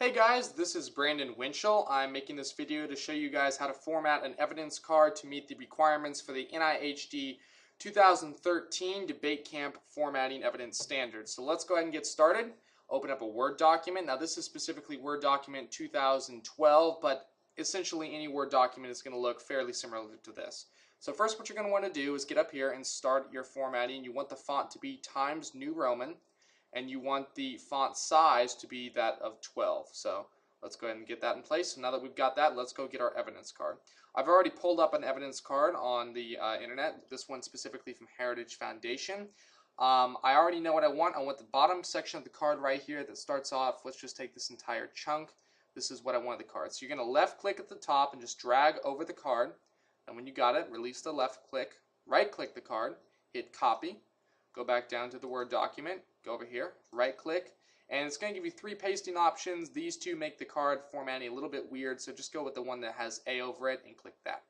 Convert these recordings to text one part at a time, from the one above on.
Hey guys, this is Brandon Winchel. I'm making this video to show you guys how to format an evidence card to meet the requirements for the NIHD 2013 Debate Camp Formatting Evidence Standards. So let's go ahead and get started. Open up a Word document. Now this is specifically Word document 2012, but essentially any Word document is going to look fairly similar to this. So first what you're going to want to do is get up here and start your formatting. You want the font to be Times New Roman, and you want the font size to be that of 12. So let's go ahead and get that in place. So now that we've got that, let's go get our evidence card. I've already pulled up an evidence card on the internet, this one specifically from Heritage Foundation. I already know what I want. I want the bottom section of the card right here that starts off. Let's just take this entire chunk. This is what I want the card. So you're going to left click at the top and just drag over the card. And when you got it, release the left click, right click the card, hit copy, go back down to the Word document, go over here, right click, and it's going to give you three pasting options. These two make the card formatting a little bit weird, so just go with the one that has A over it and click that.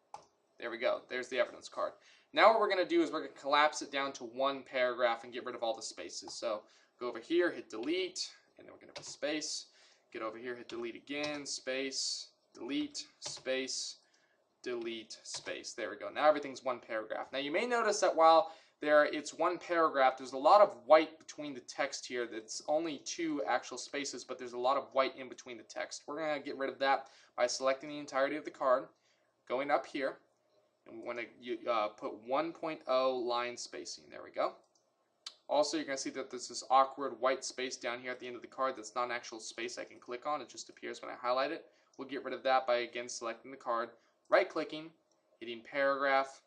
There we go. There's the evidence card. Now what we're going to do is we're going to collapse it down to one paragraph and get rid of all the spaces. So go over here, hit delete, and then we're going to put space. Get over here, hit delete again, space, delete, space, delete, space. There we go. Now everything's one paragraph. Now you may notice that while it's one paragraph, there's a lot of white between the text here. That's only two actual spaces, but there's a lot of white in between the text. We're going to get rid of that by selecting the entirety of the card, going up here, and we want to put 1.0 line spacing. There we go. Also, you're going to see that there's this awkward white space down here at the end of the card that's not an actual space I can click on. It just appears when I highlight it. We'll get rid of that by, again, selecting the card, right-clicking, hitting paragraph,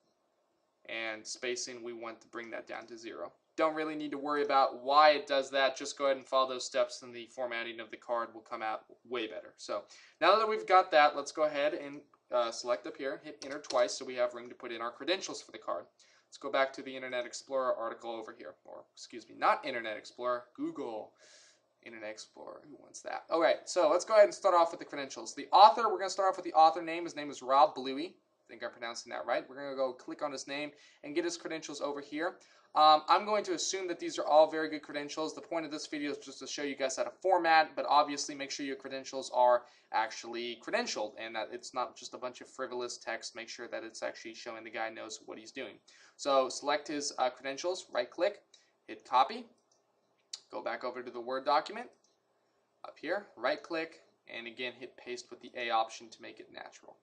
and spacing, we want to bring that down to 0. Don't really need to worry about why it does that. Just go ahead and follow those steps and the formatting of the card will come out way better. So now that we've got that, let's go ahead and select up here, hit enter twice so we have room to put in our credentials for the card. Let's go back to the Internet Explorer article over here. Or, excuse me, not Internet Explorer, Google. Internet Explorer, who wants that? Alright, so let's go ahead and start off with the credentials. The author, we're going to start off with the author name. His name is Rob Bluey. I think I'm pronouncing that right. We're going to go click on his name and get his credentials over here. I'm going to assume that these are all very good credentials. The point of this video is just to show you guys how to format, but obviously make sure your credentials are actually credentialed and that it's not just a bunch of frivolous text. Make sure that it's actually showing the guy knows what he's doing. So select his credentials, right click, hit copy, go back over to the Word document, up here, right click, and again hit paste with the A option to make it natural.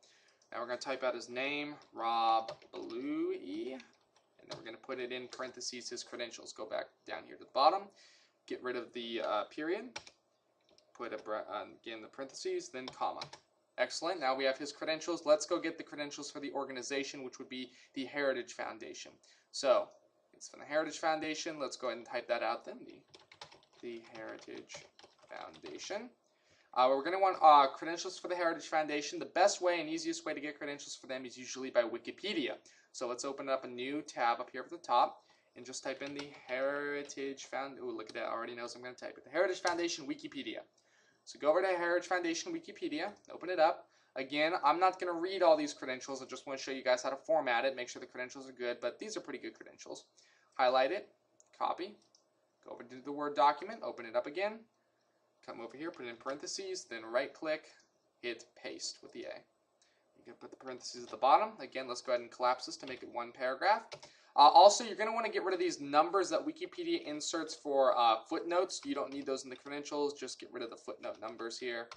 Now we're going to type out his name, Rob Bluey, and then we're going to put it in parentheses his credentials. Go back down here to the bottom, get rid of the period, put again the parentheses, then comma. Excellent. Now we have his credentials. Let's go get the credentials for the organization, which would be the Heritage Foundation. So it's from the Heritage Foundation. Let's go ahead and type that out then, the Heritage Foundation. We're going to want credentials for the Heritage Foundation. The best way and easiest way to get credentials for them is usually by Wikipedia. So let's open up a new tab up here at the top and just type in the Heritage Foundation. Oh, look at that. I already knows I'm going to type it. The Heritage Foundation Wikipedia. So go over to Heritage Foundation Wikipedia, open it up. Again, I'm not going to read all these credentials. I just want to show you guys how to format it, make sure the credentials are good, but these are pretty good credentials. Highlight it, copy, go over to the Word document, open it up again. Come over here, put it in parentheses, then right-click, hit paste with the A. You can put the parentheses at the bottom. Again, let's go ahead and collapse this to make it one paragraph. Also, you're going to want to get rid of these numbers that Wikipedia inserts for footnotes. You don't need those in the credentials. Just get rid of the footnote numbers here.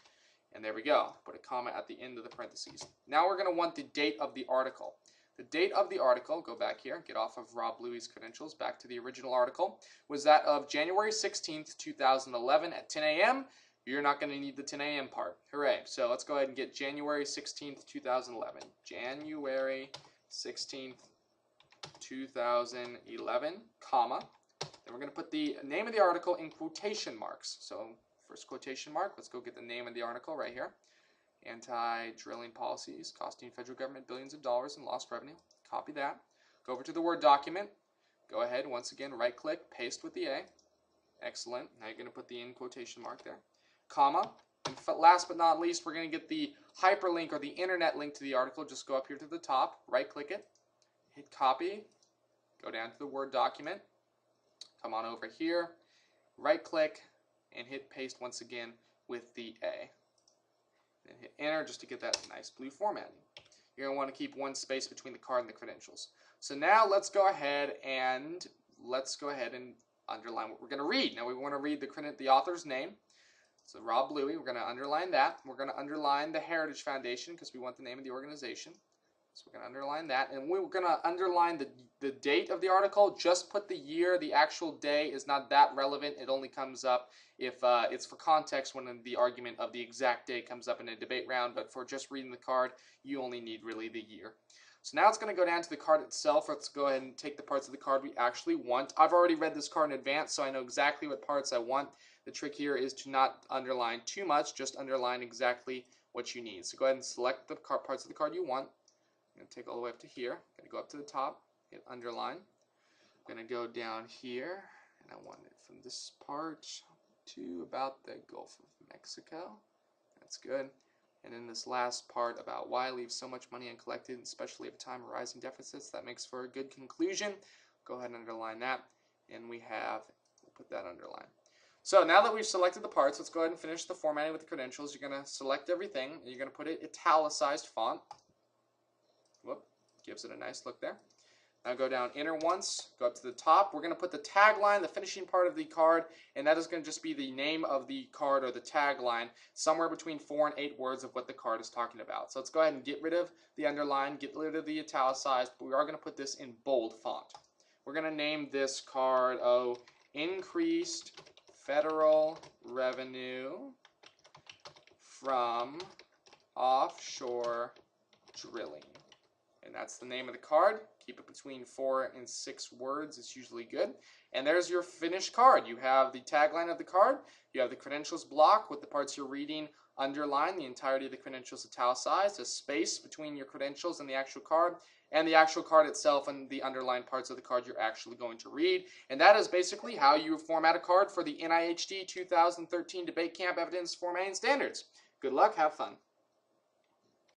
And there we go. Put a comma at the end of the parentheses. Now we're going to want the date of the article. The date of the article, go back here, get off of Rob Bluey's credentials, back to the original article, was that of January 16th, 2011 at 10 a.m. You're not going to need the 10 a.m. part. Hooray. So let's go ahead and get January 16th, 2011. January 16th, 2011, comma. Then we're going to put the name of the article in quotation marks. So first quotation mark, let's go get the name of the article right here. Anti-drilling policies costing federal government billions of dollars in lost revenue. Copy that. Go over to the Word document. Go ahead, once again, right-click, paste with the A. Excellent. Now you're going to put the in quotation mark there. Comma. And last but not least, we're going to get the hyperlink or the internet link to the article. Just go up here to the top, right-click it, hit copy, go down to the Word document, come on over here, right-click, and hit paste once again with the A. And hit enter just to get that nice blue formatting. You're going to want to keep one space between the card and the credentials. So now let's go ahead and underline what we're going to read. Now we want to read the author's name. So Rob Bluey, we're going to underline that. We're going to underline the Heritage Foundation because we want the name of the organization. So we're going to underline that. And we're going to underline the date of the article. Just put the year. The actual day is not that relevant. It only comes up if it's for context when the argument of the exact day comes up in a debate round. But for just reading the card, you only need really the year. So now it's going to go down to the card itself. Let's go ahead and take the parts of the card we actually want. I've already read this card in advance, so I know exactly what parts I want. The trick here is to not underline too much, just underline exactly what you need. So go ahead and select the parts of the card you want. I'm going to take all the way up to here. I'm going to go up to the top, hit underline. I'm going to go down here, and I want it from this part to about the Gulf of Mexico. That's good. And then this last part about why leave so much money uncollected, especially at a time of rising deficits. That makes for a good conclusion. Go ahead and underline that. And we'll put that underline. So now that we've selected the parts, let's go ahead and finish the formatting with the credentials. You're going to select everything, and you're going to put it italicized font. Whoop, gives it a nice look there. Now go down enter once, go up to the top. We're going to put the tagline, the finishing part of the card, and that is going to just be the name of the card or the tagline, somewhere between 4 and 8 words of what the card is talking about. So let's go ahead and get rid of the underline, get rid of the italicized, but we are going to put this in bold font. We're going to name this card, Increased Federal Revenue from Offshore Drilling. And that's the name of the card. Keep it between 4 and 6 words. It's usually good. And there's your finished card. You have the tagline of the card. You have the credentials block with the parts you're reading underlined, the entirety of the credentials italicized, a space between your credentials and the actual card, and the actual card itself and the underlined parts of the card you're actually going to read. And that is basically how you format a card for the NIHD 2013 Debate Camp Evidence Formatting Standards. Good luck. Have fun.